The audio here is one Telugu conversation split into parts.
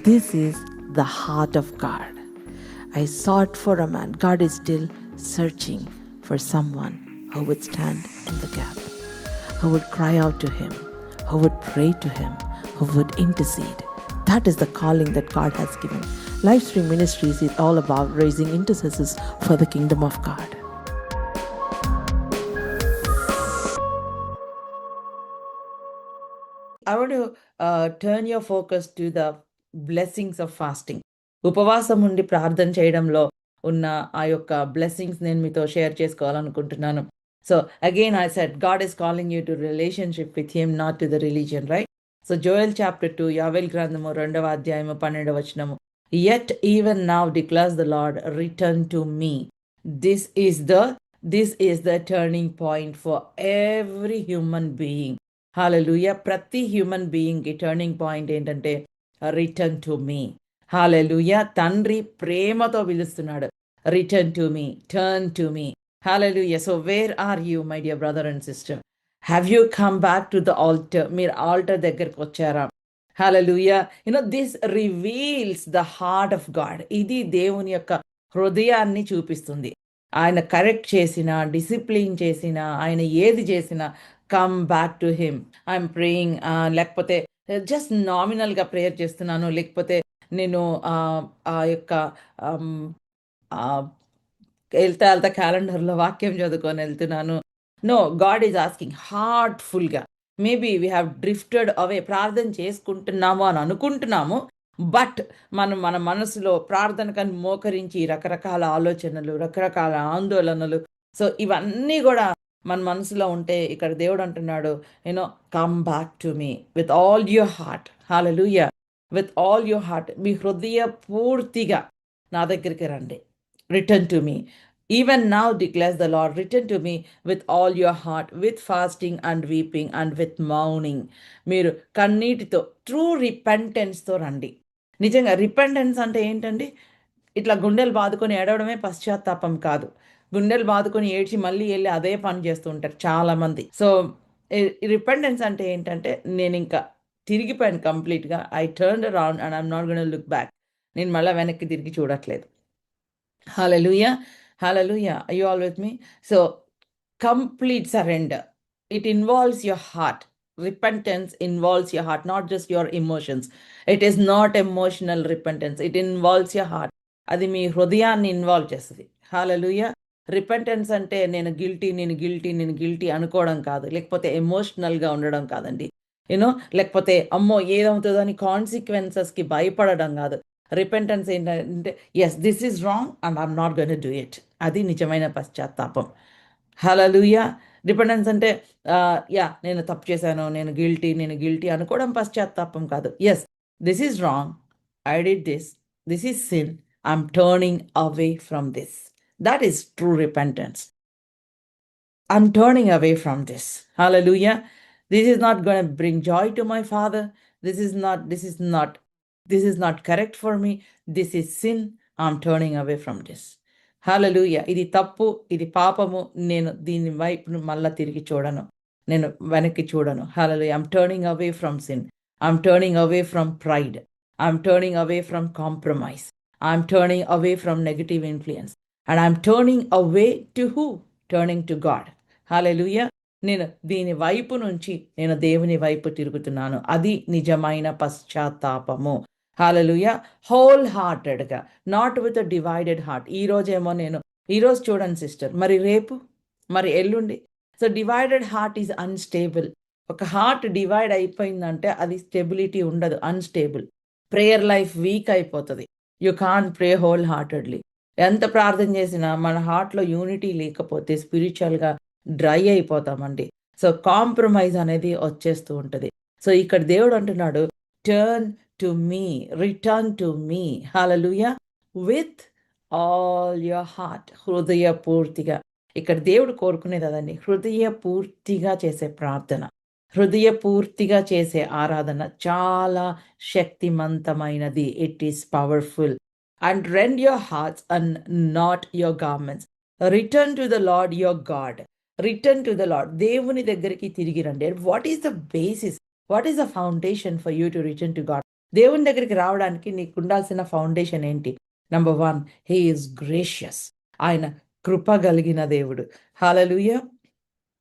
This is the heart of God. I sought for a man. God is still searching for someone who would stand in the gap, who would cry out to Him, who would pray to Him, who would intercede. That is the calling that God has given. Livestream Ministries is all about raising intercessors for the kingdom of God. I want to turn your focus to the blessings of fasting. ఉపవాసం ఉండి ప్రార్థన చేయడంలో ఉన్న ఆ యొక్క బ్లెస్సింగ్స్ నేను మీతో షేర్ చేసుకోవాలనుకుంటున్నాను. So again I said God is calling you to relationship with him, not to the religion, right? So Joel chapter 2 యావేల్ గ్రంథము 2వ అధ్యాయము 12వ వచనము. Yet even now declares the Lord, return to me. This is the turning point for every human being. Hallelujah. ప్రతి హ్యూమన్ బీయింగ్కి టర్నింగ్ పాయింట్ ఏంటంటే రిటర్న్ టు మీ. హాలెలూయా. తండ్రి ప్రేమతో పిలుస్తున్నాడు, return to me, turn to me. Hallelujah. So where are you my dear brother and sister? Have you come back to the altar? మీరు ఆల్టర్ దగ్గరికి వచ్చారా? Hallelujah. This reveals the heart of God. ఇది దేవుని యొక్క హృదయాన్ని చూపిస్తుంది. ఆయన కరెక్ట్ చేసిన, డిసిప్లిన్ చేసిన, ఆయన ఏది చేసినా come back to him. I'm praying, లేకపోతే జస్ట్ నామినల్గా ప్రేయర్ చేస్తున్నాను, లేకపోతే నేను ఆ యొక్క వెళ్తా క్యాలెండర్లో వాక్యం చదువుకొని వెళ్తున్నాను. నో, గాడ్ ఈజ్ ఆస్కింగ్ హార్ట్ఫుల్గా. Maybe we have drifted away. ప్రార్థన చేసుకుంటున్నాము అని అనుకుంటున్నాము, బట్ మన మనసులో ప్రార్థనకని మోకరించి రకరకాల ఆలోచనలు, రకరకాల ఆందోళనలు, సో ఇవన్నీ కూడా మన మనసులో ఉంటే ఇక్కడ దేవుడు అంటున్నాడు, come back to me with all your heart. Hallelujah. With all your heart, మీ హృదయ పూర్తిగా నా దగ్గరికి రండి. Return to me. Even now declares the Lord, return to me with all your heart, with fasting and weeping and with mourning. మీరు కన్నీటితో, ట్రూ రిపెంటెన్స్తో రండి. నిజంగా రిపెంటెన్స్ అంటే ఏంటండి? ఇట్లా గుండెలు బాదుకొని ఏడవడమే పశ్చాత్తాపం కాదు. గుండెలు బాదుకొని ఏడ్చి మళ్ళీ వెళ్ళి అదే పని చేస్తూ ఉంటారు చాలామంది. సో రిపెంటెన్స్ అంటే ఏంటంటే, నేను ఇంకా తిరిగిపోయాను కంప్లీట్గా. I turn around and I'm not gonna look back. నేను మళ్ళీ వెనక్కి తిరిగి చూడట్లేదు. Hallelujah. Hallelujah. Are you all with me? So complete surrender. It involves your heart. Repentance involves your heart, not just your emotions. It is not emotional repentance. It involves your heart. అది మీ హృదయాన్ని ఇన్వాల్వ్ చేస్తుంది. హల్లెలూయా. రిపెంటెన్స్ అంటే నేను గిల్టీ అనుకోవడం కాదు, లేకపోతే ఎమోషనల్గా ఉండడం కాదండి. లేకపోతే అమ్మో ఏదవుతుందో అని కాన్సిక్వెన్సెస్కి భయపడడం కాదు. రిపెంటెన్స్ ఏంటంటే, yes this is wrong and I'm not goin' to do it. అది నిజమైన పశ్చాత్తాపం. హల్లెలూయా. రిపెంటెన్స్ అంటే నేను తప్పు చేశాను, నేను గిల్టీ అనుకోవడం పశ్చాత్తాపం కాదు. Yes, this is wrong, I did this is sin, I'm turning away from this. That is true repentance. I'm turning away from this. Hallelujah. This is not going to bring joy to my Father. This is not correct for me. This is sin. I'm turning away from this. Hallelujah. ఇది తప్పు, ఇది పాపము. నేను దీని వైపు మళ్ళా తిరిగి చూడను, నేను వెనక్కి చూడను. Hallelujah. I'm turning away from sin. I'm turning away from pride. I'm turning away from compromise. I'm turning away from negative influence. And I'm turning away to who? Turning to God. Hallelujah. నేను దీని వైపు నుంచి నేను దేవుని వైపు తిరుగుతున్నాను. అది నిజమైన పశ్చాత్తాపము. Hallelujah. హోల్ హార్టెడ్గా, not with a divided heart. ఈరోజు చూడండి సిస్టర్, మరి రేపు, మరి ఎల్లుండి. So divided heart is unstable. ఒక హార్ట్ డివైడ్ అయిపోయిందంటే అది స్టెబిలిటీ ఉండదు, అన్స్టేబుల్. ప్రేయర్ లైఫ్ వీక్ అయిపోతుంది. You can't pray wholeheartedly. ఎంత ప్రార్థన చేసినా మన హార్ట్లో యూనిటీ లేకపోతే స్పిరిచువల్గా డ్రై అయిపోతామండి. సో కాంప్రమైజ్ అనేది వచ్చేస్తూ ఉంటుంది. సో ఇక్కడ దేవుడు అంటున్నాడు, turn to me, return to me. Hallelujah. With all your heart, హృదయ పూర్తిగా. ఇక్కడ దేవుడు కోరుకునేది అదండి, హృదయ పూర్తిగా చేసే ప్రార్థన, హృదయ పూర్తిగా చేసే ఆరాధన చాలా శక్తివంతమైనది. It is powerful. And rend your hearts and not your garments. Return to the Lord your God. Return to the Lord. దేవుని దగ్గరికి తిరిగి రండి. What is the basis? What is the foundation for you to return to God? దేవుని దగ్గరికి రావడానికి నీకు ఉండాల్సిన ఫౌండేషన్ ఏంటి? Number 1, he is gracious. ఆయన కృప కలిగిన దేవుడు. హల్లెలూయా!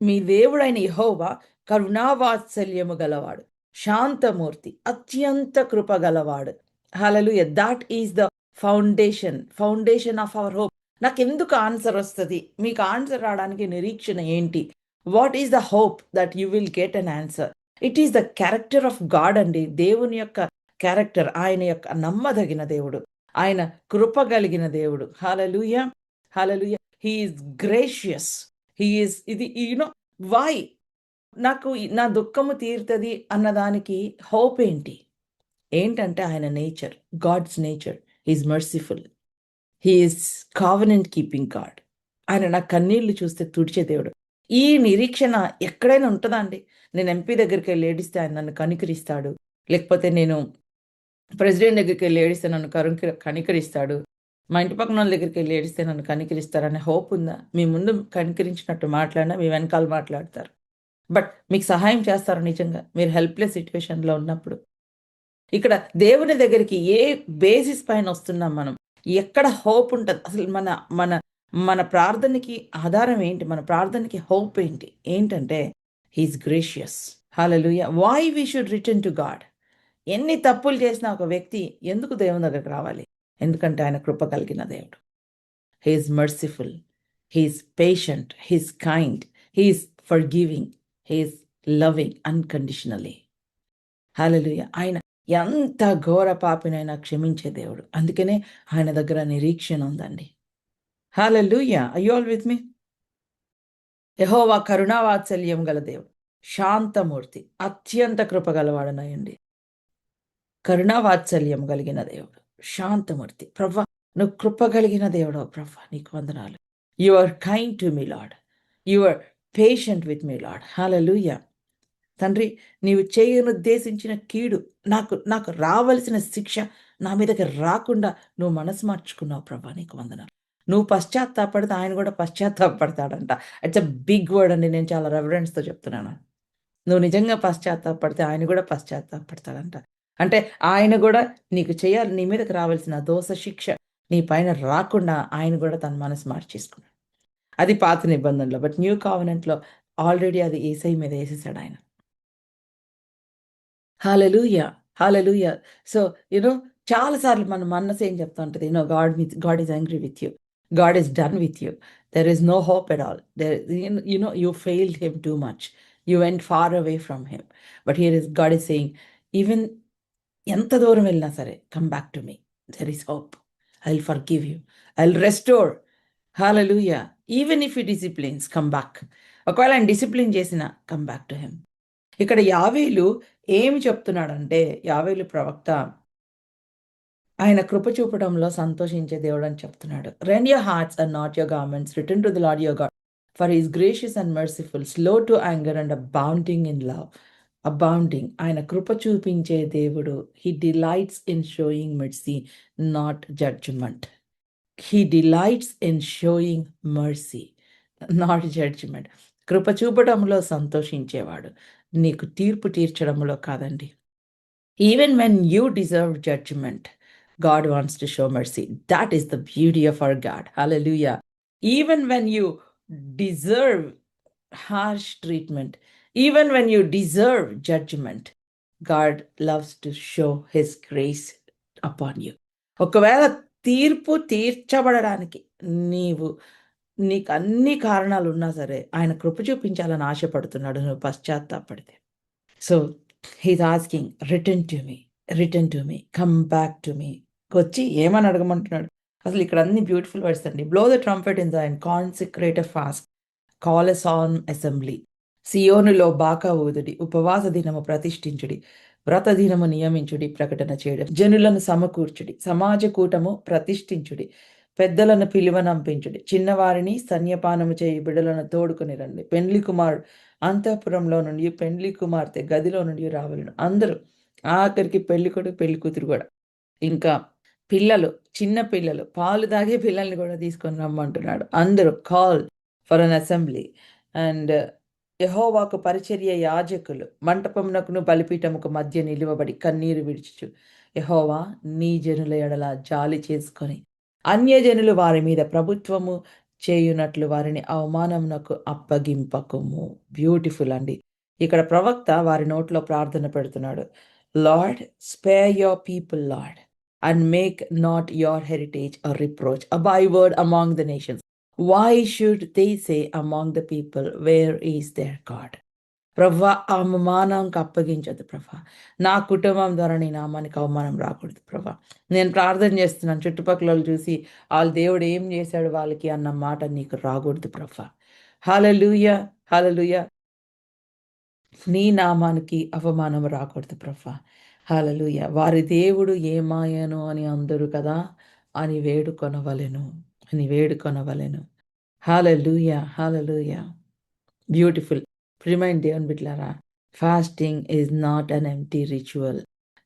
మీ దేవుడైన యెహోవా కరుణావాత్సల్యము గలవాడు, శాంతమూర్తి, అత్యంత కృప గలవాడు. Hallelujah! That is the foundation of our hope. నాకెందుకు ఆన్సర్ వస్తది? మీకు ఆన్సర్ రావడానికి నిరీక్షణ ఏంటి? What is the hope that you will get an answer? It is the character of God అండి. దేవుని యొక్క క్యారెక్టర్. ఆయన యొక్క నమ్మదగిన దేవుడు. ఆయన కృప కలిగిన దేవుడు. Hallelujah! Hallelujah! He is gracious. He is ఇది వై? నాకు నా దుఃఖము తీరుతది అన్నదానికి హోప్ ఏంటి? ఏంటంటే ఆయన nature. God's nature. He is merciful. He is covenant keeping God. ఆయన నా కన్నీళ్లు చూస్తే తుడిచే దేవుడు. ఈ నిరీక్షణ ఎక్కడైనా ఉంటదా అండి? నేను ఎంపీ దగ్గరికెళ్ళి ఏడిస్తే ఆయన నన్ను కనికరిస్తాడు. లేకపోతే నేను ప్రెసిడెంట్ దగ్గరికెళ్ళి ఏడిస్తే నన్ను కనికరిస్తాడు. మా ఇంటి పక్కనోళ్ళ దగ్గరికెళ్ళి ఏడిస్తే నన్ను కనికరిస్తారనే హోప్ ఉందా? మీ ముందు కనికరించినట్టు మాట్లాడినా మీ వెనకాల మాట్లాడతారు. బట్ మీకు సహాయం చేస్తారా నిజంగా? మీరు హెల్ప్‌లెస్ సిట్యుయేషన్‌లో ఉన్నప్పుడు? ఇక్కడ దేవుని దగ్గరికి ఏ బేసిస్ పైన వస్తున్నాం మనం? ఎక్కడ హోప్ ఉంటది? అసలు మన మన మన ప్రార్థనకి ఆధారం ఏంటి? మన ప్రార్థనకి హోప్ ఏంటి? ఏంటంటే he is gracious. Hallelujah! Why we should return to God? ఎన్ని తప్పులు చేసినా ఒక వ్యక్తి ఎందుకు దేవుని దగ్గరికి రావాలి? ఎందుకంటే ఆయన కృప కలిగిన దేవుడు. He is merciful. He is patient. He is kind. He is forgiving. He is loving unconditionally. Hallelujah! ఆయన ఎంత ఘోర పాపినైనా క్షమించే దేవుడు. అందుకనే ఆయన దగ్గర నిరీక్షణ ఉందండి. హల్లెలూయా! ఆర్ యూ ఆల్ విత్ మీ? యెహోవా కరుణా వాత్సల్యం గల దేవుడు. శాంతమూర్తి. అత్యంత కృప గలవాడనయండి. కరుణా వాత్సల్యం కలిగిన దేవుడు. శాంతమూర్తి. ప్రభా! నువ్వు కృప కలిగిన దేవుడవు ప్రభా! నీకు వందనాలు. You are kind to me Lord. You are patient with me Lord. Hallelujah! తండ్రి, నీవు చేయనుద్దేశించిన కీడు, నాకు నాకు రావలసిన శిక్ష నా మీదకి రాకుండా నువ్వు మనసు మార్చుకున్నావు ప్రభా! నీకు వందనాలు. నువ్వు పశ్చాత్తాపడితే ఆయన కూడా పశ్చాత్తాపడతాడంట. ఇట్స్ ఎ బిగ్ వర్డ్ అండి. నేను చాలా రెవరెన్స్‌తో చెప్తున్నాను. నువ్వు నిజంగా పశ్చాత్తాపడితే ఆయన కూడా పశ్చాత్తాపడతాడంట. అంటే ఆయన కూడా నీకు చేయాలి, నీ మీదకి రావాల్సిన దోష శిక్ష నీ పైన రాకుండా ఆయన కూడా తన మనసు మార్చేసుకున్నాడు. అది పాత నిబంధనలో. బట్ న్యూ కావెనెంట్‌లో ఆల్రెడీ అది యేసయ్య మీద యేసేసాడు ఆయన. హల్లెలూయా! హల్లెలూయా! సో, చాలా సార్లు మన మనసు ఏం చెప్తా ఉంటది. God is angry with you. God is done with you. There is no hope at all. You failed him too much. You went far away from him. But here is God is saying, even ఎంత దూరం వెళ్ళినా సరే, come back to me. There is hope. I will forgive you. I will restore. Hallelujah! Even if he disciplines, come back. ఒకవేళ ఆయన డిసిప్లిన్ చేసినా, కమ్ బ్యాక్ టు హిమ్. ఇక్కడ యావేలు ఏమి చెప్తున్నాడంటే, యావేలు ప్రవక్త ఆయన కృప చూపడంలో సంతోషించే దేవుడని చెప్తున్నాడు. "Rend your hearts and not your garments. Return to the Lord your God. For he is gracious and merciful, slow to anger and abounding in love." Abounding. ఆయన కృప చూపించే దేవుడు. He delights in showing mercy, not judgment. He delights in showing mercy, not judgment. కృప చూపడంలో సంతోషించేవాడు. నీకు తీర్పు తీర్చడంలో కాదండి. Even when you deserve judgment, God wants to show mercy. That is the beauty of our God. Hallelujah. Even when you deserve harsh treatment, even when you deserve judgment, God loves to show his grace upon you. ఒకవేళ తీర్పు తీర్చబడడానికి నీవు నీకు అన్ని కారణాలు ఉన్నా సరే, ఆయన కృప చూపించాలని ఆశపడుతున్నాడు నువ్వు పశ్చాత్తాపడితే. So he's asking, return to me, come back to me. వచ్చి ఏమని అడగమంటున్నాడు? అసలు ఇక్కడ అన్ని బ్యూటిఫుల్ వర్డ్స్ అండి. Blow the trumpet in Zion, consecrate a fast, call a solemn assembly. సియోనులో బాకా ఊదుడి, ఉపవాస దినము ప్రతిష్ఠించుడి, వ్రత దినము నియమించుడి, ప్రకటన చేయడం. జనులను సమకూర్చుడి, సమాజ కూటము ప్రతిష్ఠించుడి, పెద్దలను పిలువనంపించుడి, చిన్నవారిని స్తన్యపానము చేయి బిడ్డలను తోడుకొని రండి. పెండ్లి కుమారుడు అంతఃపురంలో నుండి, పెండ్లి కుమార్తె గదిలో నుండి రావలను. అందరూ, ఆఖరికి పెళ్లి కొడుకు పెళ్లి కూతురు కూడా, ఇంకా పిల్లలు, చిన్న పిల్లలు, పాలు తాగే పిల్లల్ని కూడా తీసుకొని రమ్మంటున్నాడు. అందరూ call for an assembly. And యెహోవాకు పరిచర్య యాజకులు మంటపమునకును బలిపీఠముకు మధ్య నిలువబడి కన్నీరు విడిచుచు, యెహోవా నీ జనుల ఎడల జాలి చేసుకొని అన్యజనులు వారి మీద ప్రభుత్వము చేయునట్లు వారిని అవమానమునకు అప్పగింపకుము. బ్యూటిఫుల్ అండి. ఇక్కడ ప్రవక్త వారి నోట్లో ప్రార్థన పెడుతున్నాడు. Lord, spare your people Lord, and make not your heritage a reproach, a byword among the nations. Why should they say among the people, where is their God? ప్రభా, అవమానంకి అప్పగించొద్దు ప్రభా. నా కుటుంబం ద్వారా నీ నామానికి అవమానం రాకూడదు ప్రభా. నేను ప్రార్థన చేస్తున్నాను, చుట్టుపక్కల వాళ్ళు చూసి వాళ్ళ దేవుడు ఏం చేశాడు వాళ్ళకి అన్న మాట నీకు రాకూడదు ప్రభా. హల్లెలూయా, హల్లెలూయా. నీ నామానికి అవమానం రాకూడదు ప్రభా. హల్లెలూయా. వారి దేవుడు ఏమాయను అని అందరూ కదా అని వేడుకొనవలెను, అని వేడుకొనవలెను. హల్లెలూయా, హల్లెలూయా. బ్యూటిఫుల్. రిమైండ్ దేవుని బిడ్డలారా, fasting is not an empty ritual.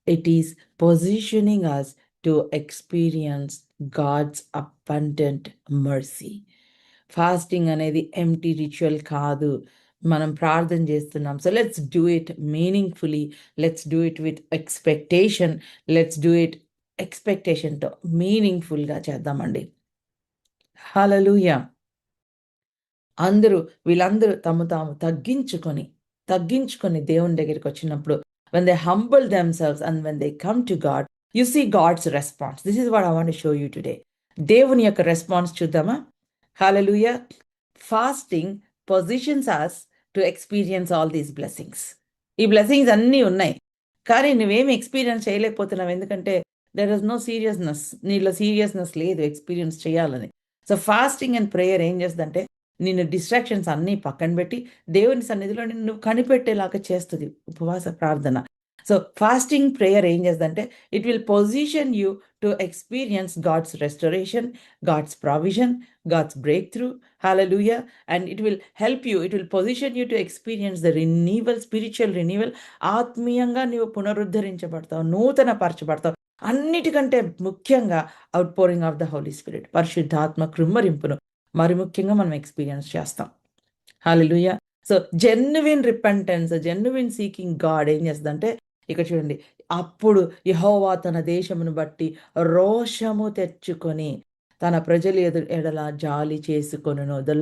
It is positioning us to experience God's abundant mercy. Fasting అనేది ఎంప్టీ రిచువల్ కాదు. మనం ప్రార్థన చేస్తున్నాం. So let's do it meaningfully. Let's do it with expectation. Let's do it ఎక్స్పెక్టేషన్‌తో మీనింగ్‌ఫుల్‌గా చేద్దామండి. హల్లెలూయా. వీళ్ళందరూ తాము తగ్గించుకొని దేవుని దగ్గరికొచ్చినప్పుడు, when they humble themselves and when they come to God, you see God's response. This is what I want to show you today. దేవుని యొక్క రెస్పాన్స్ చూద్దామా? Hallelujah. Fasting positions us to experience all these blessings. ఈ బ్లెస్సింగ్స్ అన్నీ ఉన్నాయి. కానీ నువ్వేమి ఎక్స్‌పీరియన్స్ చేయలేకపోతున్నావు. ఎందుకంటే దేర్ ఈస్ నో సీరియస్‌నెస్. నీలో సీరియస్‌నెస్ లేదు ఎక్స్‌పీరియన్స్ చేయాలని. సో ఫాస్టింగ్ అండ్ ప్రేయర్ ఏం చేస్తదంటే నిన్ను డిస్ట్రాక్షన్స్ అన్నీ పక్కన పెట్టి దేవుని సన్నిధిలో నిన్ను కనిపెట్టేలాగా చేస్తుంది ఉపవాస ప్రార్థన. సో ఫాస్టింగ్ ప్రేయర్ ఏం చేస్తదంటే it will position you to experience God's restoration, God's provision, God's breakthrough. Hallelujah. And it will help you, it will position you to experience the renewal, spiritual renewal. ఆత్మీయంగా నీవు పునరుద్ధరించబడతావు, నూతన పరచబడతావు. అన్నిటికంటే ముఖ్యంగా outpouring of the Holi spirit, పరిశుద్ధాత్మ కృమ్మరింపును మరి ముఖ్యంగా మనం ఎక్స్పీరియన్స్ చేస్తాం. Hallelujah. So genuine repentance, genuine seeking God ఏం చేస్తదంటే ఇక్కడ చూడండి, అప్పుడు యెహోవా తన దేశమును బట్టి రోషము తెచ్చుకొని తన ప్రజల ఎడల జాలి చేసుకొనును. The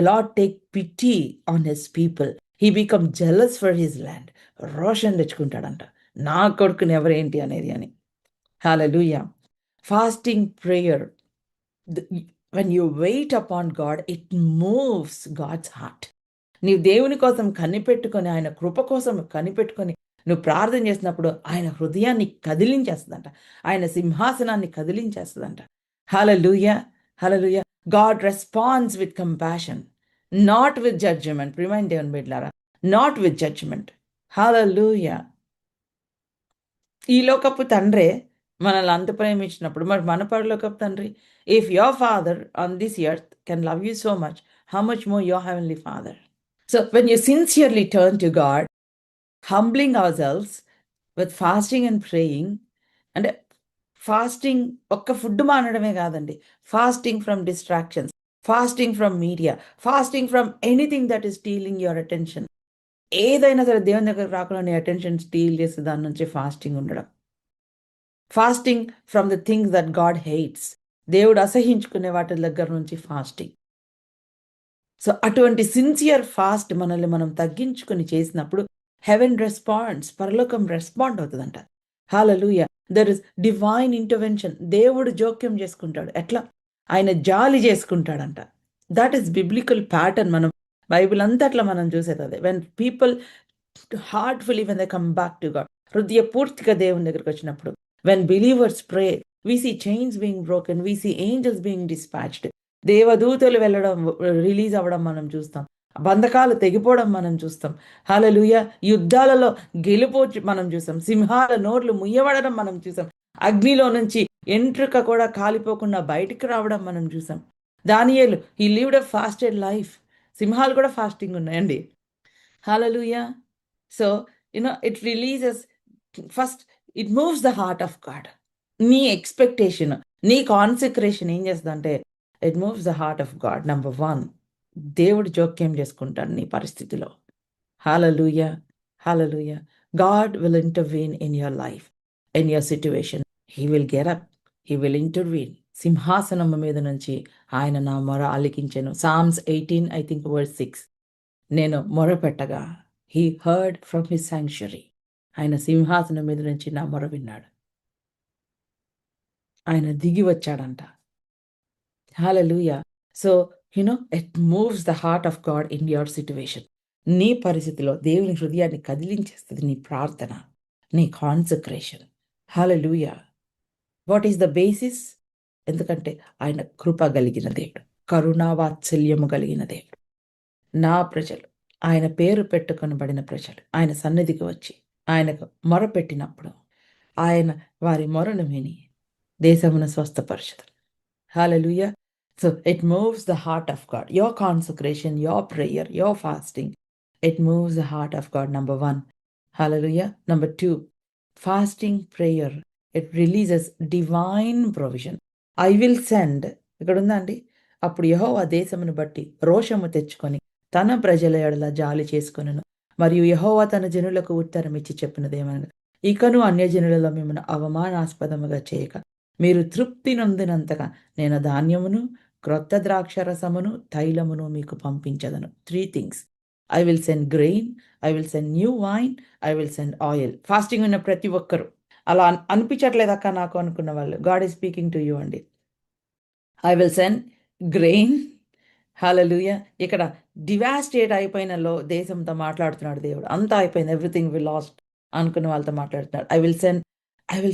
Lord take pity on his people. He become jealous for his land. రోషం తెచ్చుకుంటాడంట, నా కొడుకుని ఎవరేంటి అనేది అని. Hallelujah. Fasting prayer, when you wait upon God, it moves God's heart. నీవు దేవుని కోసం కనిపెట్టుకొని, ఆయన కృప కోసం కనిపెట్టుకొని నువ్వు ప్రార్థన చేసినప్పుడు ఆయన హృదయాన్ని కదిలించేస్తదంట, ఆయన సింహాసనాన్ని కదిలించేస్తదంట. Hallelujah, hallelujah. God responds with compassion, not with judgment. Remind దేవుని బిడ్డలారా, నాట్ విత్ జడ్జ్‌మెంట్. హల్లెలూయా. ఈ లోకపు తండ్రే మనల్ని అంత ప్రేమించినప్పుడు మరి మన పరలోకపు తండ్రి, if your father on this earth can love you so much, how much more your heavenly father. So when you sincerely turn to God, humbling our selves with fasting and praying. అంటే ఫాస్టింగ్ ఒక్క ఫుడ్ మానడమే కాదండి, fasting from distractions, fasting from media, fasting from anything that is stealing your attention. ఏదైనా సరే దేవుని దగ్గరకు రాకుండా నీ అటెన్షన్ స్టీల్ చేసే దాని నుంచి ఫాస్టింగ్ ఉండడం. Fasting from the things that God hates. దేవుడు అసహించుకునే వాటి దగ్గర నుంచి ఫాస్టింగ్. సో అటువంటి సిన్సియర్ ఫాస్ట్ మనల్ని మనం తగ్గించుకొని చేసినప్పుడు హెవెన్ రెస్పాండ్స్, పరలోకం రెస్పాండ్ అవుతుందంట. Hallelujah. There is divine intervention. దేవుడు జోక్యం చేసుకుంటాడు. ఎట్లా? ఆయన జాలి చేసుకుంటాడంట. That is biblical pattern. మనం బైబిల్ అంతట్లో మనం చూసేది అదే. When people heartfully when they come back to God, హృదయ పూర్తిగా దేవుని దగ్గరికి వచ్చినప్పుడు, when believers pray, we see chains being broken, we see angels being dispatched. దేవదూతలు వెళ్ళడం, రిలీజ్ అవ్వడం మనం చూస్తాం. బంధకాలు తెగిపోవడం మనం చూస్తాం. హల్లెలూయా. యుద్ధాలలో గెలుపు మనం చూసాం. సింహాల నోర్లు ముయ్యబడడం మనం చూసాం. అగ్నిలో నుంచి ఎంట్రుక కూడా కాలిపోకుండా బయటికి రావడం మనం చూసాం. దానియేలు, he lived a fasted life. సింహాలు కూడా ఫాస్టింగ్ ఉన్నాయండి. Hallelujah. So it releases first, it moves the heart of God. నీ ఎక్స్పెక్టేషన్, నీ కాన్సక్రేషన్ ఏం చేస్తుందంటే it moves the heart of God. Number 1. దేవుడు జోక్యం చేసుకుంటాడు నీ పరిస్థితిలో. Hallelujah! Hallelujah! God will intervene in your life, in your situation. He will get up. He will intervene. సింహాసనము మీద నుంచి ఆయన నా మొర ఆలకించెను. Psalms 18 I think verse 6. నేను మొరపెట్టగా he heard from his sanctuary. ఆయన సింహాసనం మీద నుంచి నా మొర విన్నాడు. ఆయన దిగి వచ్చాడంట. Hallelujah! So, it moves the heart of God in your situation. నీ పరిస్థితిలో దేవుని హృదయాన్ని కదిలించేస్తది నీ ప్రార్థన, నీ consecration. Hallelujah! What is the basis? ఎందుకంటే ఆయన కృప కలిగిన దేవుడు. కరుణా వాత్సల్యము కలిగిన దేవుడు. నా ప్రజలు, ఆయన పేరు పెట్టుకొనబడిన ప్రజలు ఆయన సన్నిధికి వచ్చి ఆయనకు మొరపెట్టినప్పుడు ఆయన వారి మొరను విని దేశమును స్వస్థపరచును. Hallelujah. So it moves the heart of God. Your consecration, your prayer, your fasting, it moves the heart of God. Number one. Hallelujah. Number two, fasting prayer. It releases divine provision. I will send. ఇక్కడ ఉందండి. అప్పుడు యెహోవా దేశమును బట్టి రోషము తెచ్చుకొని తన ప్రజల ఎడల జాలి చేసుకొనెను. మరియు యెహోవా తన జనులకు ఉత్తరం ఇచ్చి చెప్పినదేమనగా, ఇకను అన్యజనులలో మిమ్మల్ని అవమానాస్పదముగా చేయక మీరు తృప్తి నొందినంతగా నేను ధాన్యమును, క్రొత్త ద్రాక్షరసమును, తైలమును మీకు పంపించదను. 3 things. I will send grain, I will send new wine, I will send oil. Fasting ఉన్న ప్రతి ఒక్కరు అలా అనిపించట్లేదక్క నాకు అనుకున్న వాళ్ళు, God is speaking to you అండి. I will send grain. Hallelujah! ఇక్కడ డివాస్టేట్ అయిపోయిన దేశంతో మాట్లాడుతున్నాడు దేవుడు. అంతా అయిపోయింది. ఎవ్రీథింగ్ వి లాస్ట్ అనుకున్న వాళ్ళతో మాట్లాడుతున్నాడు. I will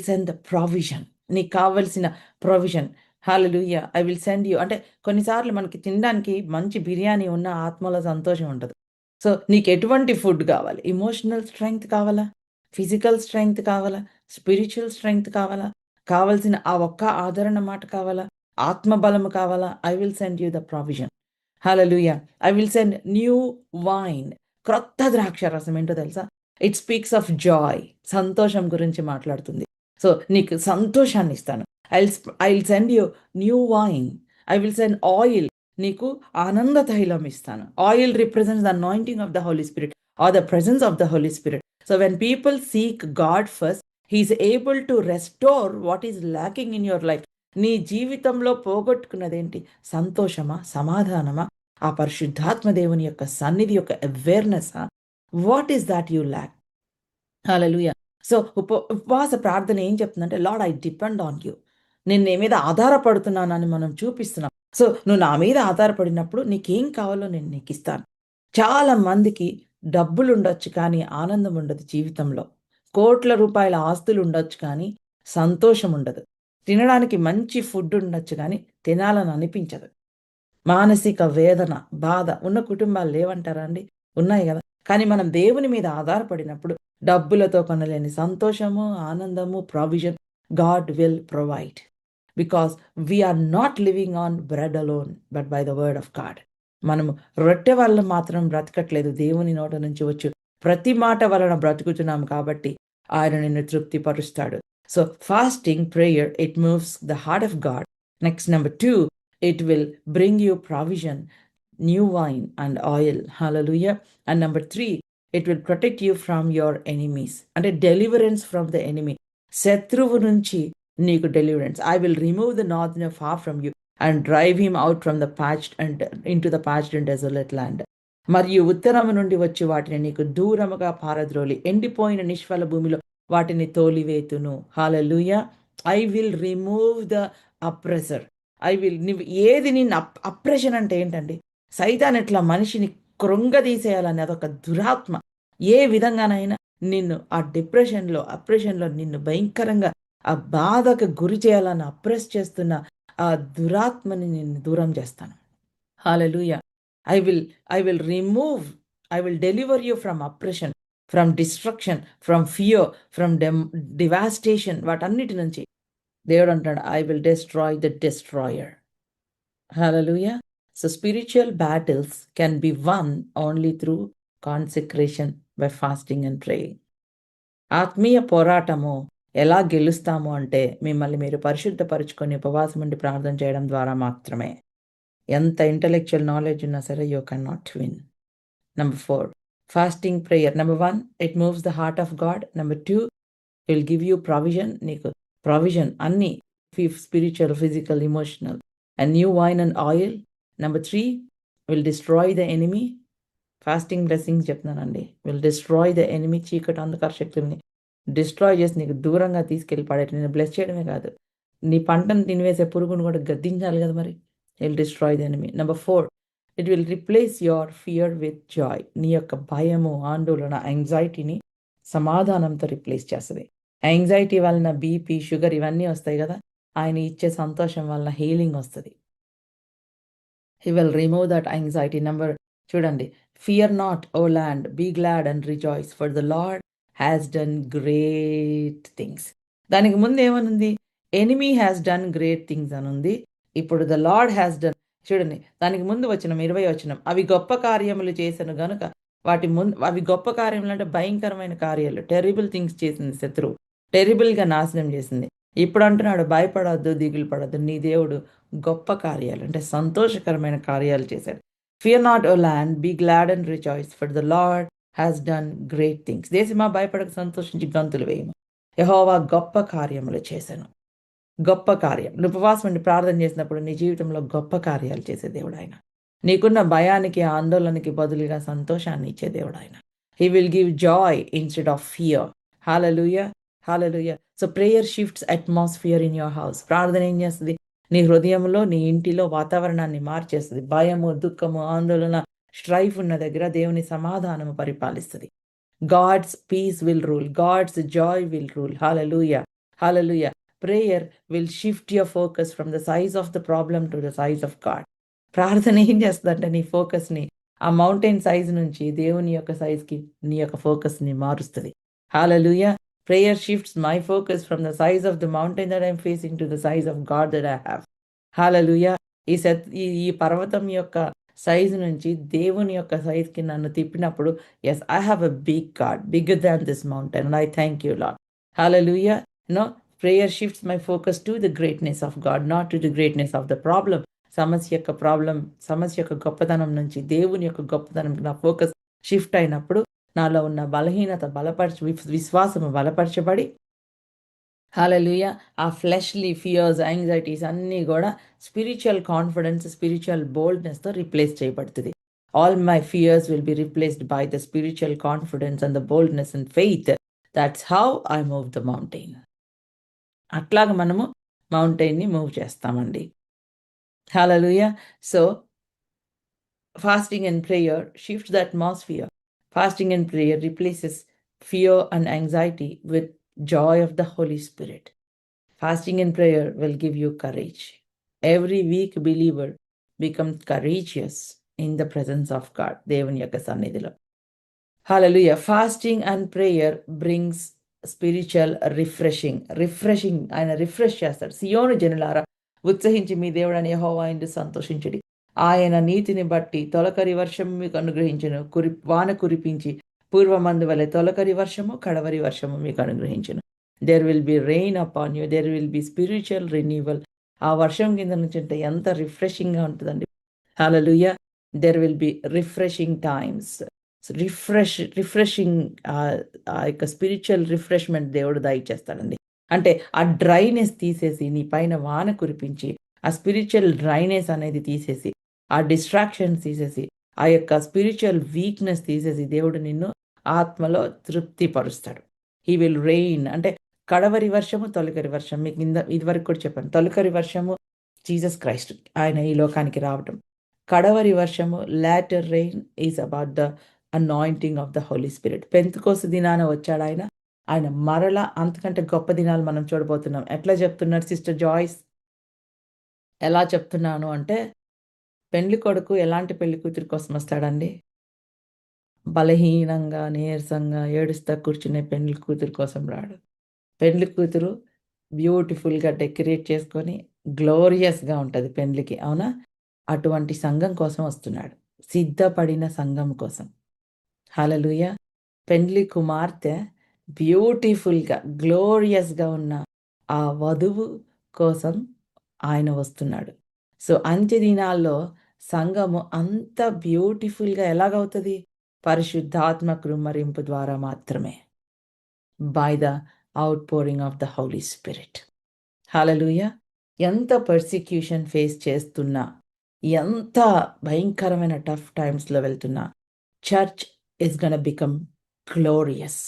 send the provision. నీకు కావాల్సిన provision. Hallelujah! I will send you. అంటే కొన్నిసార్లు మనకి తినడానికి మంచి బిర్యానీ ఉన్న ఆత్మలో సంతోషం ఉండదు. సో, నీకు ఎటువంటి ఫుడ్ కావాలి? ఎమోషనల్ స్ట్రెంగ్త్ కావాలా? ఫిజికల్ స్ట్రెంగ్త్ కావాలా? స్పిరిచువల్ స్ట్రెంగ్త్ కావాలా? కావాల్సిన ఆ ఒక్క ఆదరణ మాట కావాలా? ఆత్మబలము కావాలా? I will send you the provision. Hallelujah! I will send new wine. క్రొత్త ద్రాక్షారసం ఏంటో తెలుసా? It speaks of joy. సంతోషం గురించి మాట్లాడుతుంది. సో, నీకు సంతోషాన్ని ఇస్తాను. I will send you new wine. I will send oil. నీకు ఆనంద తైలం ఇస్తాను. Oil represents the anointing of the Holi spirit are the presence of the Holi Spirit. So, when people seek God first, he is able to restore what is lacking in your life. నీ జీవితంలో పోగొట్టుకున్నదేంటి? సంతోషమా? సమాధానమా? ఆ పరిశుద్ధాత్మ దేవుని యొక్క సన్నిధి యొక్క అవేర్‌నెస్సా? What is that you lack? Hallelujah! So, ఉపవాస ప్రార్థన ఏం చెప్తుందంటే, Lord I depend on you. నేను నీ మీద ఆధారపడుతున్నానని మనం చూపిస్తున్నాం. సో, నువ్వు నా మీద ఆధారపడినప్పుడు నీకేం కావాలో నేను నీకిస్తాను. చాలా మందికి డబ్బులుండొచ్చు కానీ ఆనందం ఉండదు జీవితంలో. కోట్ల రూపాయల ఆస్తులుండొచ్చు కానీ సంతోషం ఉండదు. తినడానికి మంచి ఫుడ్ ఉండొచ్చు గానీ తినాలని అనిపించదు. మానసిక వేదన, బాధ ఉన్న కుటుంబాలు లేవంటారా అండి? ఉన్నాయి గదా! కానీ మనం దేవుని మీద ఆధారపడినప్పుడు డబ్బులతో కొనలేని సంతోషము, ఆనందము, provision God will provide. Because we are not living on bread alone but by the word of God. మనము రొట్టె వల్ల మాత్రం బ్రతకట్లేదు. దేవుని నోట నుంచి వచ్చు ప్రతి మాట వలన బ్రతుకుతున్నాం కాబట్టి ఆయన నిన్ను తృప్తిపరుస్తాడు. So, fasting, prayer, it moves the heart of God. Next number 2, it will bring you provision, new wine and oil. Hallelujah. And number 3, it will protect you from your enemies. And a deliverance from the enemy. శత్రువు నుంచి నీకు deliverance. I will remove the northerner far from you and drive him out from the parched and into the parched and desolate land. మరియు ఉత్తరము నుండి వచ్చి వాటిని నీకు దూరముగా పారద్రోలి ఎండిపోయిన నిష్ఫల భూమిలో వాటిని తోలివేతును. హల్లెలూయా! I will remove the oppressor. నువ్వు ఏది నిన్ను అప్రెషన్ అంటే ఏంటండి? సైతాన్ ఎట్లా మనిషిని కృంగదీసేయాలని అదొక దురాత్మ. ఏ విధంగానైనా నిన్ను ఆ అప్రెషన్‌లో నిన్ను భయంకరంగా ఆ బాధకు గురి చేయాలని అప్రెస్ చేస్తున్న ఆ దురాత్మని నేను దూరం చేస్తాను. Hallelujah! I will I will remove I will deliver you from oppression, from destruction, from fear, from devastation. వాటన్నిటి నుంచి దేవుడు అంటాడు, I will destroy the destroyer. Hallelujah! So, spiritual battles can be won only through consecration by fasting and praying. ఆత్మీయ పోరాటము ఎలా గెలుస్తాము అంటే మిమ్మల్ని మీరు పరిశుద్ధపరుచుకొని ఉపవాసం ఉండి ప్రార్థన చేయడం ద్వారా మాత్రమే. ఎంత ఇంటలెక్చువల్ నాలెడ్జ్ ఉన్నా సరే you can not win. Number 4, fasting prayer. Number 1, it moves the heart of God. Number 2, it will give you provision. నీకు provision అన్ని spiritual, physical, emotional. And new wine and oil. Number 3, will destroy the enemy. Fasting blessings చెప్తున్నానండి. విల్ డిస్ట్రాయ్ ద ఎనిమీ, చీకటి అంధకార శక్తుల్ని డిస్ట్రాయ్ చేసి నీకు దూరంగా తీసుకెళ్ళి పడేట, నేను బ్లెస్ చేయడమే కాదు, నీ పంటను తినివేసే పురుగును కూడా గద్దించాలి కదా మరి. Will destroy the enemy. Number 4, it will replace your fear with Joy. నీ యొక్క భయము, ఆందోళన, యాంగ్జైటీని సమాధానంతో రిప్లేస్ చేస్తుంది. యాంగ్జైటీ వలన బీపీ, షుగర్ ఇవన్నీ వస్తాయి కదా, ఆయన ఇచ్చే సంతోషం వలన హీలింగ్ వస్తుంది. He will remove that anxiety. చూడండి, fear not O land, be glad and rejoice, for the Lord has done great things. దానికి ముందు ఏమనుంది? Enemy has done great things అని ఉంది. ఇప్పుడు ద లార్డ్ హ్యాస్ డన్. చూడండి, దానికి ముందు వచనం 20 వచనం, అవి గొప్ప కార్యములు చేశాను గనుక. వాటి ముందు అవి గొప్ప కార్యములు అంటే భయంకరమైన కార్యాలు, టెరిబుల్ థింగ్స్ చేసింది శత్రువు, టెరిబుల్గా నాశనం చేసింది. ఇప్పుడు అంటున్నాడు, భయపడద్దు, దిగులు పడద్దు, నీ దేవుడు గొప్ప కార్యాలు అంటే సంతోషకరమైన కార్యాలు చేశాడు. Fear not O land, be glad and rejoice, for the Lord has done great things. దేశమా భయపడక సంతోషించి గంతులు వేయము, యెహోవా గొప్ప కార్యములు చేశాను. గొప్ప కార్యం. నువ్వు ఉపవాసం ఉండి ప్రార్థన చేసినప్పుడు నీ జీవితంలో గొప్ప కార్యాలు చేసే దేవుడు ఆయన. నీకున్న భయానికి, ఆందోళనకి బదులుగా సంతోషాన్ని ఇచ్చే దేవుడు ఆయన. He will give Joy instead of fear. Hallelujah, hallelujah. So prayer shifts atmosphere in your house. ప్రార్థన ఏం చేస్తుంది? నీ హృదయంలో, నీ ఇంటిలో వాతావరణాన్ని మార్చేస్తుంది. భయము, దుఃఖము, ఆందోళన, స్ట్రైఫ్ ఉన్న దగ్గర దేవుని సమాధానము పరిపాలిస్తుంది. God's peace will rule, God's joy will rule. Hallelujah, hallelujah. Prayer will shift your focus from the size of the problem to the size of God. ప్రార్థన ఏం చేస్తుందంటే నీ ఫోకస్ని ఆ మౌంటైన్ సైజ్ నుంచి దేవుని యొక్క సైజ్కి నీ యొక్క ఫోకస్ని మారుస్తుంది. Hallelujah. Prayer shifts my focus from the size of the mountain that I'm facing to the size of God that I have. Hallelujah. ఈ పర్వతం యొక్క సైజు నుంచి దేవుని యొక్క సైజ్కి నన్ను తిప్పినప్పుడు, yes, I have a big God, bigger than this mountain, and I thank you Lord. Hallelujah. No, prayer shifts my focus to the greatness of God, not to the greatness of the problem. సమస్య యొక్క గొప్పతనం నుంచి దేవుని యొక్క గొప్పతనం నా ఫోకస్ షిఫ్ట్ అయినప్పుడు నాలో ఉన్న బలహీనత విశ్వాసము బలపరచబడి, హల్లెలూయా, ఆ ఫ్లెష్లీ ఫియర్స్, యాంగ్జైటీస్ అన్నీ కూడా స్పిరిచువల్ కాన్ఫిడెన్స్, స్పిరిచువల్ బోల్డ్నెస్తో రిప్లేస్ చేయబడుతుంది. All my fears will be replaced by the spiritual confidence and the boldness and faith. That's how I move the mountain. అట్లాగా మనము మౌంటైన్ని మూవ్ చేస్తామండి. Hallelujah. So fasting and prayer shifts the atmosphere. Fasting and prayer replaces fear and anxiety with joy of the Holi spirit. Fasting and prayer will give you courage. Every weak believer becomes courageous in the presence of God. దేవుని యొక్క సన్నిధిలో. Hallelujah. Fasting and prayer brings spiritual refreshing. ఆయన రిఫ్రెష్ చేస్తాడు. సియోను జనులారా ఉత్సహించి మీ దేవుడని యెహోవా యందు సంతోషించుడి. ఆయన నీతిని బట్టి తొలకరి వర్షము మీకు అనుగ్రహించును. వాన కురిపించి పూర్వమందు వలె తొలకరి వర్షము, కడవరి వర్షము మీకు అనుగ్రహించును. There will be rain upon you, there will be spiritual renewal. ఆ వర్షం కింద నుంచి అంటే ఎంత రిఫ్రెషింగ్గా ఉంటుందండి. Hallelujah. There will be refreshing times. Refreshing ఆ యొక్క స్పిరిచువల్ రిఫ్రెష్మెంట్ దేవుడు దయచేస్తాడండి. అంటే ఆ డ్రైనెస్ తీసేసి నీ పైన వాన కురిపించి, ఆ స్పిరిచువల్ డ్రైనెస్ అనేది తీసేసి, ఆ డిస్ట్రాక్షన్స్ తీసేసి, ఆ యొక్క స్పిరిచువల్ వీక్నెస్ తీసేసి దేవుడు నిన్ను ఆత్మలో తృప్తిపరుస్తాడు. హీ విల్ రెయిన్ అంటే కడవరి వర్షము, తొలకరి వర్షం. మీకు ఇదివరకు కూడా చెప్పాను. తొలకరి వర్షము జీసస్ క్రైస్ట్, ఆయన ఈ లోకానికి రావటం. కడవరి వర్షము, latter rain, is about the anointing of the Holi Spirit. పెంతెకోస్తు దినాన వచ్చాడు ఆయన. ఆయన మరలా అంతకంటే గొప్ప దినాలు మనం చూడబోతున్నాం. ఎట్లా చెప్తున్నారు సిస్టర్ జాయిస్? ఎలా చెప్తున్నాను అంటే, పెండ్లి కొడుకు ఎలాంటి పెళ్లి కూతురి కోసం వస్తాడండి? బలహీనంగా, నీరసంగా, ఏడుస్తా కూర్చునే పెండ్లి కూతురు కోసం రాడు. పెండ్లి కూతురు బ్యూటిఫుల్గా డెకరేట్ చేసుకొని గ్లోరియస్గా ఉంటుంది పెండ్లికి, అవునా? అటువంటి సంఘం కోసం వస్తున్నాడు, సిద్ధపడిన సంఘం కోసం. హల్లెలూయా. పెండ్లి కుమార్తె బ్యూటిఫుల్గా, గ్లోరియస్గా ఉన్న ఆ వధువు కోసం ఆయన వస్తున్నాడు. సో అంత్య దినాల్లో సంఘము అంత బ్యూటిఫుల్గా ఎలాగవుతుంది? పరిశుద్ధాత్మ కృమ్మరింపు ద్వారా మాత్రమే. By the outpouring of the Holi spirit. Hallelujah! ఎంత పర్సిక్యూషన్ ఫేస్ చేస్తున్నా, ఎంత భయంకరమైన టఫ్ టైమ్స్‌లో వెళ్తున్నా, church is gonna become glorious.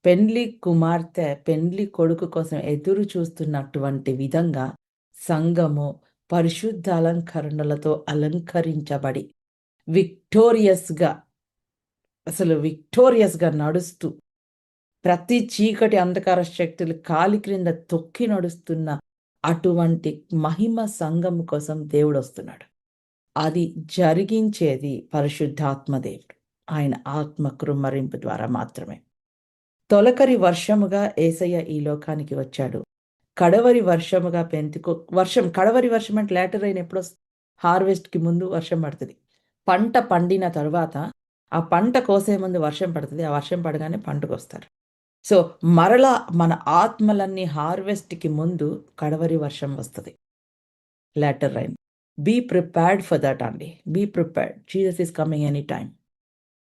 పెండ్లి కుమార్తె, పెండ్లి కొడుకు కోసం ఎదురు చూస్తున్నటువంటి విధంగా సంఘము పరిశుద్ధ అలంకరణలతో అలంకరించబడి, విక్టోరియస్‌గా, అసలు విక్టోరియస్‌గా నడుస్తూ, ప్రతి చీకటి అంధకార శక్తులు కాలి క్రింద తొక్కి నడుస్తున్న అటువంటి మహిమ సంఘం కోసం దేవుడొస్తున్నాడు. అది జరిగించేది పరిశుద్ధాత్మ దేవుడు. ఆయన ఆత్మ కృమ్మరింపు ద్వారా మాత్రమే. తొలకరి వర్షముగా యేసయ్య ఈ లోకానికి వచ్చాడు. కడవరి వర్షముగా కడవరి వర్షం అంటే లేటర్ రైన్ ఎప్పుడొస్తది? హార్వెస్ట్‌కి ముందు వర్షం పడతది. పంట పండిన తరువాత, ఆ పంట కోసే ముందు వర్షం పడతది. ఆ వర్షం పడగానే పంటకొస్తారు. సో, మరలా మన ఆత్మలన్నీ హార్వెస్ట్‌కి ముందు కడవరి వర్షం వస్తది. Later rain. Be prepared for that అండి. Be prepared. Jesus is coming any time.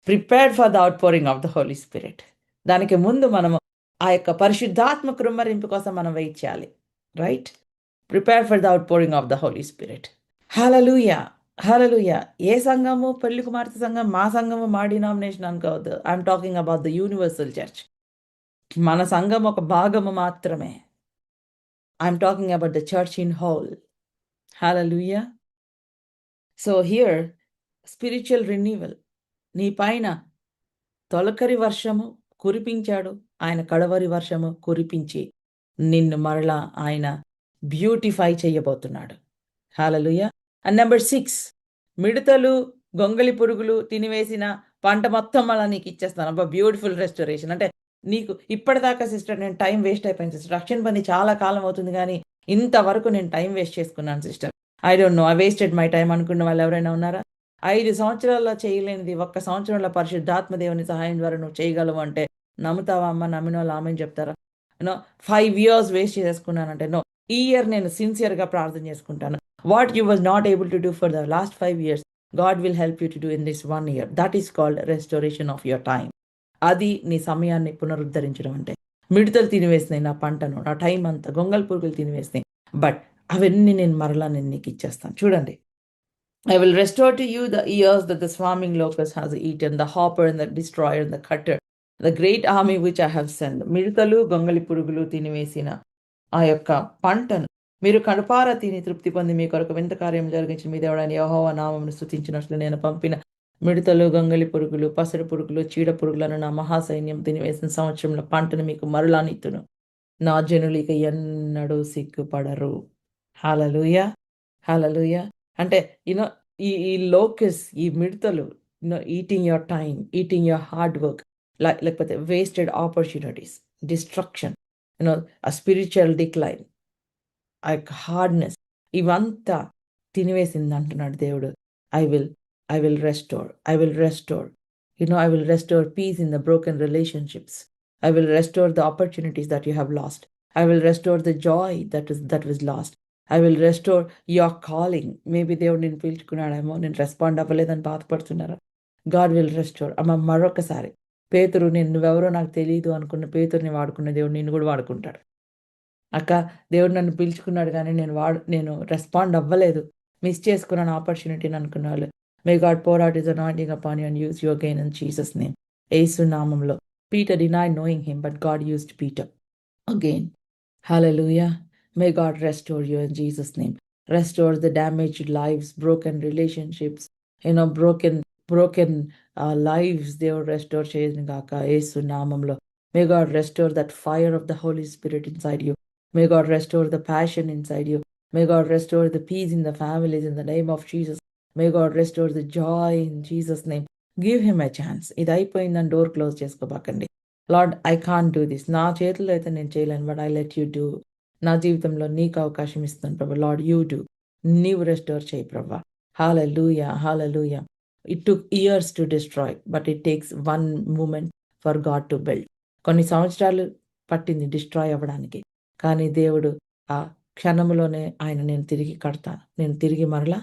Prepared for the outpouring of the Holi spirit. దానికి ముందు మనము ఆ యొక్క పరిశుద్ధాత్మ కృమ్మరింపు కోసం మనం వెయిట్ చేయాలి. Right? Prepare for the outpouring of the Holi spirit. Hallelujah! Hallelujah! ఏ సంఘము? పెళ్లి కుమార్తె సంఘం. మా సంఘము, మా డినామినేషన్ అనుకోవద్దు. I'm talking about the universal church. మన సంఘం ఒక భాగము మాత్రమే. I'm talking about the church in whole. Hallelujah! So here spiritual renewal. నీ పైన తొలకరి వర్షము కురిపించాడు. ఆయన కడవరి వర్షము కురిపించి, నిన్ను మరలా ఆయన బ్యూటిఫై చేయబోతున్నాడు. హల్లెలూయా! అండ్ నంబర్ 6, మిడతలు, గొంగళి పురుగులు తినివేసిన పంట మొత్తం మళ్ళా నీకిచ్చేస్తాను. అబ్బా! Beautiful restoration. అంటే నీకు ఇప్పటిదాకా సిస్టర్ నేను టైం వేస్ట్ అయిపోయింది సిస్టర్. రక్షణ పొంది చాలా కాలం అవుతుంది గానీ, ఇంతవరకు నేను టైం వేస్ట్ చేసుకున్నాను sister. I don't know. I wasted my time అనుకున్న వాళ్ళెవరైనా ఉన్నారా? 5 సంవత్సరాల్లో చేయలేనిది ఒక్క సంవత్సరంలో పరిశుద్ధాత్మ దేవుని సహాయం ద్వారా నువ్వు చేయగలవు అంటే నమ్ముతావా అమ్మ? నమ్మినోళ్ళు ఆమేన్ చెప్తారా? నో. 5 ఇయర్స్ వేస్ట్ చేసేసుకున్నానంటే నో. ఈ ఇయర్ నేను సిన్సియర్‌గా ప్రార్థన చేసుకుంటాను. What you was not able to do for the last 5 years, God will help you to do in this 1 year. That is called restoration of your time. అది నీ సమయాన్ని పునరుద్ధరించడం అంటే. మిడతలు తినివేసినాయి నా పంటను, నా టైం అంతా. గొంగళి పురుగులు తినివేసినాయి. బట్ అవన్నీ నేను నీకిచ్చేస్తాను. చూడండి. I will restore to you the years that the swarming locust has eaten, the hopper and the destroyer and the cutter, the great army which I have sent. మిడతలు, గొంగళి పురుగులు తినివేసిన ఆ యొక్క పంటను మీరు కడుపారా తిని తృప్తి పొంది మీ కొరకు వింత కార్యం జరిగించిన మీ దేవుడైన యెహోవా నామమును స్తుతించినట్లు నేను పంపిన మిడతలు, గొంగళి పురుగులు, పసరు పురుగులు, చీడ పురుగులను నా మహాసైన్యం తినివేసిన సంవత్సరంలో పంటను మీకు మరలానిత్తును. నా జనులు ఇక ఎన్నడూ సిగ్గుపడరు. హల్లెలూయా! హల్లెలూయా! అంటే ఈ లోకస్, ఈ మిడతలు eating your time, eating your hard work, లేకపోతే వేస్టెడ్ ఆపర్చునిటీస్, డిస్ట్రక్షన్, ఆ స్పిరిచువల్ డిక్లైన్, ఆ యొక్క హార్డ్‌నెస్, ఇవంతా తినివేసిందంటున్నాడు దేవుడు. I will I will restore. I will restore. I will restore peace in the broken relationships. I will restore the opportunities that you have lost. I will restore the joy that was lost. I will restore your calling. Maybe దేవుడు నిన్ను పిలుచుకున్నాడేమో, నేను రెస్పాండ్ అవ్వలేదని బాధపడుతున్నారా? God will restore. అమ్మ మరొకసారి పేతురు, నువ్వెవరో నాకు తెలీదు అనుకున్న పేతురుని వాడుకున్న దేవుడు నిన్ను కూడా వాడుకుంటాడు. అక్క, దేవుడు నన్ను పిలుచుకున్నాడు గానీ నేను రెస్పాండ్ అవ్వలేదు. మిస్ చేసుకున్నాను ఆపర్చునిటీని అనుకున్న వాళ్ళు. May God pour out his anointing upon you and use you again in Jesus name. Yesu నామములో. Peter denied knowing him, but God used Peter again. Hallelujah. May God restore you in Jesus' name. Restore the damaged lives, broken relationships, broken lives. They will restore Chesnigaka, Yesu Namamlo. May God restore that fire of the Holy Spirit inside you. May God restore the passion inside you. May God restore the peace in the families in the name of Jesus. May God restore the joy in Jesus' name. Give him a chance. ఇది అయిపోయిందని డోర్ క్లోజ్ చేసుకోబాకండి. Lord, I can't do this. నా చేతుల్లో అయితే నేను చేయలేను, but I let you do. నా జీవితంలో నీకు అవకాశం ఇస్తున్నాను ప్రభా. Lord, you do. నీవు రెస్టోర్ చేయి ప్రభా. Hallelujah, hallelujah. It took years to destroy, but it takes 1 moment for God to build. కొన్ని సంవత్సరాలు పట్టింది డిస్ట్రాయ్ అవ్వడానికి, కానీ దేవుడు ఆ క్షణములోనే ఆయన నేను తిరిగి కడతాను. నేను తిరిగి మరలా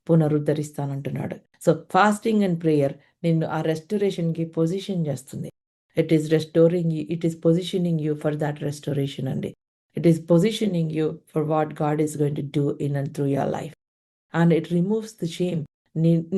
పునరుద్ధరిస్తానంటున్నాడు. సో, ఫాస్టింగ్ అండ్ ప్రేయర్ నిన్ను ఆ రెస్టరేషన్‌కి పొజిషన్ చేస్తుంది. It is restoring you. It is positioning you for that restoration అండి. It is positioning you for what God is going to do in and through your life. And it removes the shame.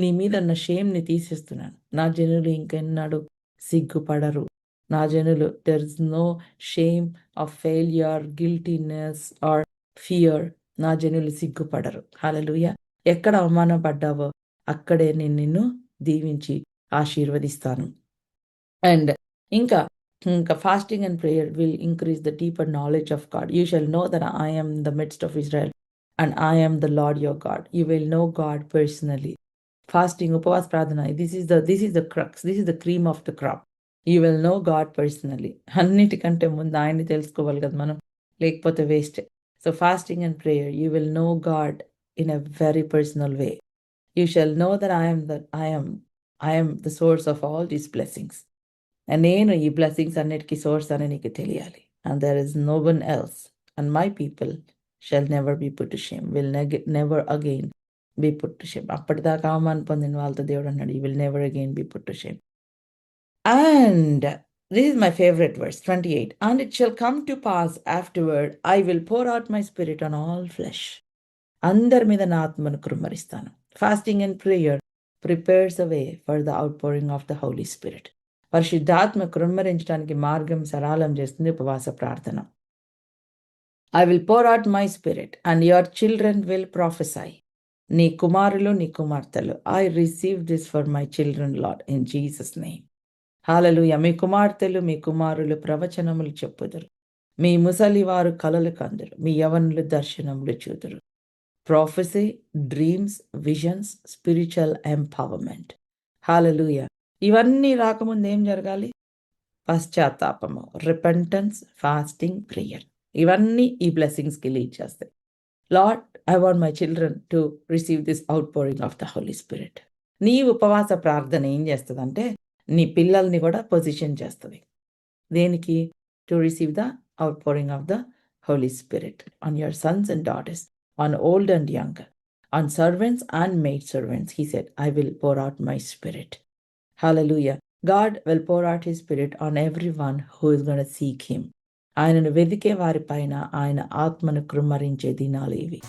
నీ మీద ఉన్న షేమ్‌ని తీసేస్తున్నాను. నా జనులు ఇంకెన్నడూ సిగ్గుపడరు. నా జనులు there is no shame of failure, guiltiness or fear. నా జనులు సిగ్గుపడరు. హల్లెలూయా! ఎక్కడ అవమానపడ్డావో అక్కడే నేను నిన్ను దీవించి ఆశీర్వదిస్తాను. అండ్ ఇంకా, ఇంకా fasting and prayer will increase the deeper knowledge of God. You shall know that I am the midst of Israel and I am the lord your God. You will know God personally. Fasting, ఉపవాస ప్రార్థన, this is the crux. This is the cream of the crop. You will know God personally. అన్నిటికంటే ముందు ఆయన్ని తెలుసుకోవాలి కదా మనం, లేకపోతే వేస్టే. So, fasting and prayer you will know God in a very personal way. You shall know that I am the source of all these blessings. నేను ఈ బ్లెస్సింగ్స్ అన్నిటికీ సోర్స్ అని నీకు తెలియాలి. And there is no one else. And my people shall never be put to shame. Will never again be put to shame. అప్పటిదాకా అవమానం పొందిన వాళ్ళతో దేవుడు అన్నాడు, you will never again be put to shame. And this is my favorite verse, 28. And it shall come to pass afterward, I will pour out my spirit on all flesh. అందరి మీద నా ఆత్మను కుమ్మరిస్తాను. Fasting and prayer prepares a way for the outpouring of the Holi spirit. పరిశుద్ధాత్మ కుమ్మరించడానికి మార్గం సరళం చేస్తుంది ఉపవాస ప్రార్థన. I will pour out my spirit and your children will prophesy. నీ కుమారులు, నీ కుమార్తెలు. I receive this for my children, Lord, in Jesus' name. హల్లెలూయా! మీ కుమార్తెలు, మీ కుమారులు ప్రవచనములు చెప్పుదురు. మీ ముసలివారు కలలు కందురు. మీ యవ్వనులు దర్శనములు చూదురు. Prophecy, dreams, visions, spiritual empowerment. Hallelujah! ఇవన్నీ రాకముందు ఏం జరగాలి? పశ్చాత్తాపము, రిపెంటెన్స్, ఫాస్టింగ్, ప్రేయర్. ఇవన్నీ ఈ బ్లెస్సింగ్స్‌కి లీడ్ చేస్తాయి. Lord, I want my children to receive this outpouring of the Holi spirit. నీ ఉపవాస ప్రార్థన ఏం చేస్తదంటే, నీ పిల్లల్ని కూడా పొజిషన్ చేస్తది. దేనికి? To receive the outpouring of the Holi spirit on your sons and daughters, on old and young, on servants and maid servants. He said, I will pour out my spirit. Hallelujah. God will pour out his spirit on everyone who is going to seek him. ఆయనను వెదికే వారి పైన ఆయన ఆత్మను కృమ్మరించే దినాలు ఇవి.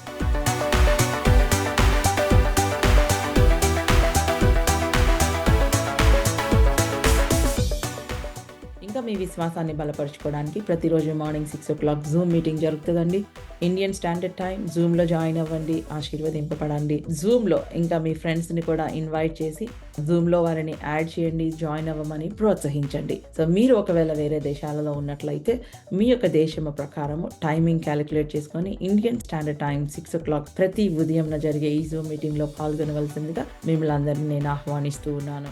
ఇంకా మీ విశ్వాసాన్ని బలపరుచుకోవడానికి ప్రతిరోజు మార్నింగ్ 6 o'clock జూమ్ మీటింగ్ జరుగుతుందండి. Indian standard time. జూమ్లో జాయిన్ అవ్వండి, ఆశీర్వదింపబడండి. జూమ్లో ఇంకా మీ ఫ్రెండ్స్ని కూడా ఇన్వైట్ చేసి జూమ్లో వారిని యాడ్ చేయండి, జాయిన్ అవ్వమని ప్రోత్సహించండి. సో మీరు ఒకవేళ వేరే దేశాలలో ఉన్నట్లయితే మీ యొక్క దేశము ప్రకారము టైమింగ్ క్యాలిక్యులేట్ చేసుకొని ఇండియన్ స్టాండర్డ్ టైం 6 o'clock ప్రతి ఉదయం జరిగే ఈ జూమ్ మీటింగ్లో పాల్గొనవలసిందిగా మిమ్మల్ని అందరినీ నేను ఆహ్వానిస్తూ ఉన్నాను.